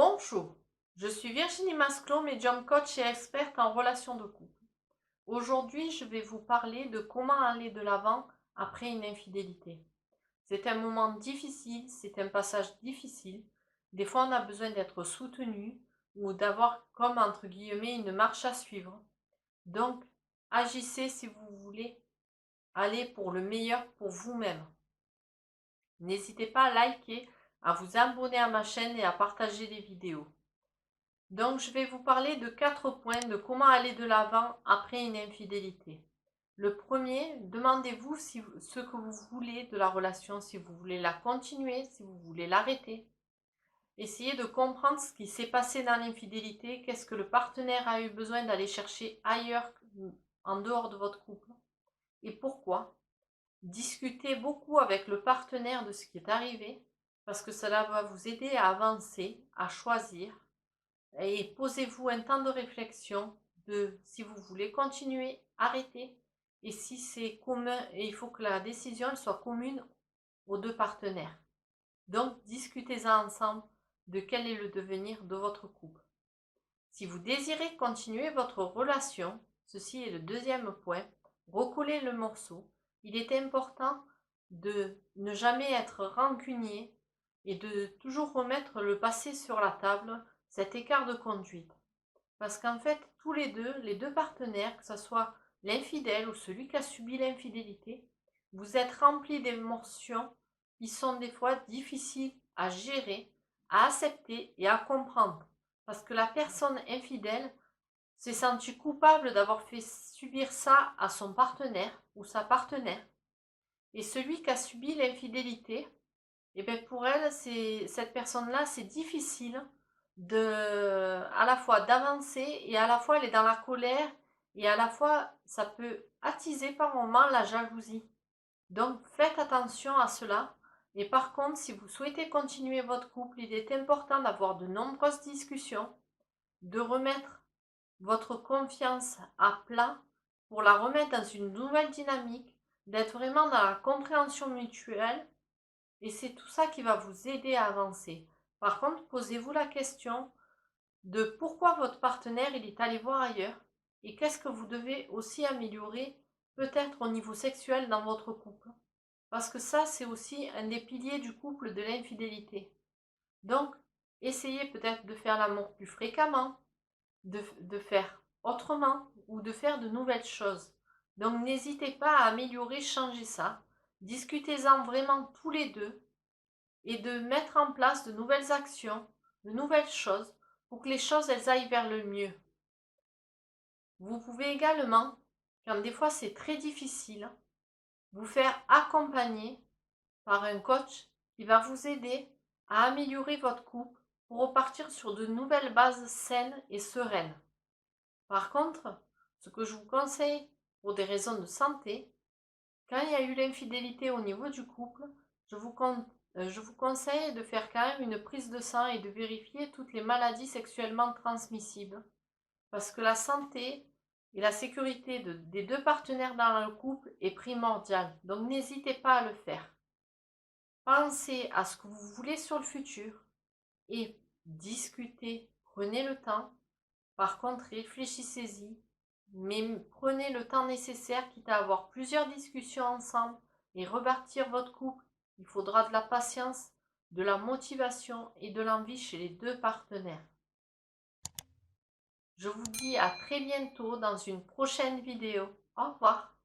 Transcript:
Bonjour, je suis Virginie Masclot, médium coach et experte en relations de couple. Aujourd'hui, je vais vous parler de comment aller de l'avant après une infidélité. C'est un moment difficile, c'est un passage difficile. Des fois, on a besoin d'être soutenu ou d'avoir comme entre guillemets une marche à suivre. Donc, agissez si vous voulez aller pour le meilleur pour vous-même. N'hésitez pas à liker, à vous abonner à ma chaîne et à partager les vidéos. Donc, je vais vous parler de 4 points de comment aller de l'avant après une infidélité. Le premier, demandez-vous ce que vous voulez de la relation, si vous voulez la continuer, si vous voulez l'arrêter. Essayez de comprendre ce qui s'est passé dans l'infidélité, qu'est-ce que le partenaire a eu besoin d'aller chercher ailleurs, en dehors de votre couple, et pourquoi. Discutez beaucoup avec le partenaire de ce qui est arrivé, parce que cela va vous aider à avancer, à choisir. Et posez-vous un temps de réflexion de si vous voulez continuer, arrêter. Et si c'est commun, et il faut que la décision soit commune aux deux partenaires. Donc, discutez-en ensemble de quel est le devenir de votre couple. Si vous désirez continuer votre relation, ceci est le deuxième point, recollez le morceau. Il est important de ne jamais être rancunier et de toujours remettre le passé sur la table, cet écart de conduite. Parce qu'en fait, tous les deux partenaires, que ce soit l'infidèle ou celui qui a subi l'infidélité, vous êtes remplis d'émotions qui sont des fois difficiles à gérer, à accepter et à comprendre. Parce que la personne infidèle s'est sentie coupable d'avoir fait subir ça à son partenaire ou sa partenaire. Et celui qui a subi l'infidélité, et bien pour elle, cette personne-là, c'est difficile à la fois d'avancer et à la fois elle est dans la colère et à la fois ça peut attiser par moments la jalousie. Donc faites attention à cela. Et par contre, si vous souhaitez continuer votre couple, il est important d'avoir de nombreuses discussions, de remettre votre confiance à plat pour la remettre dans une nouvelle dynamique, d'être vraiment dans la compréhension mutuelle et c'est tout ça qui va vous aider à avancer. Par contre, posez-vous la question de pourquoi votre partenaire il est allé voir ailleurs et qu'est-ce que vous devez aussi améliorer peut-être au niveau sexuel dans votre couple. Parce que ça, c'est aussi un des piliers du couple de l'infidélité. Donc, essayez peut-être de faire l'amour plus fréquemment, de faire autrement ou de faire de nouvelles choses. Donc, n'hésitez pas à améliorer, changer ça. Discutez-en vraiment tous les deux et de mettre en place de nouvelles actions, de nouvelles choses, pour que les choses elles aillent vers le mieux. Vous pouvez également, quand des fois c'est très difficile, vous faire accompagner par un coach qui va vous aider à améliorer votre couple pour repartir sur de nouvelles bases saines et sereines. Par contre, ce que je vous conseille pour des raisons de santé, quand il y a eu l'infidélité au niveau du couple, je vous conseille de faire quand même une prise de sang et de vérifier toutes les maladies sexuellement transmissibles. Parce que la santé et la sécurité des deux partenaires dans le couple est primordiale. Donc n'hésitez pas à le faire. Pensez à ce que vous voulez sur le futur et discutez. Prenez le temps. Par contre, réfléchissez-y, mais prenez le temps nécessaire, quitte à avoir plusieurs discussions ensemble et rebâtir votre couple. Il faudra de la patience, de la motivation et de l'envie chez les deux partenaires. Je vous dis à très bientôt dans une prochaine vidéo. Au revoir.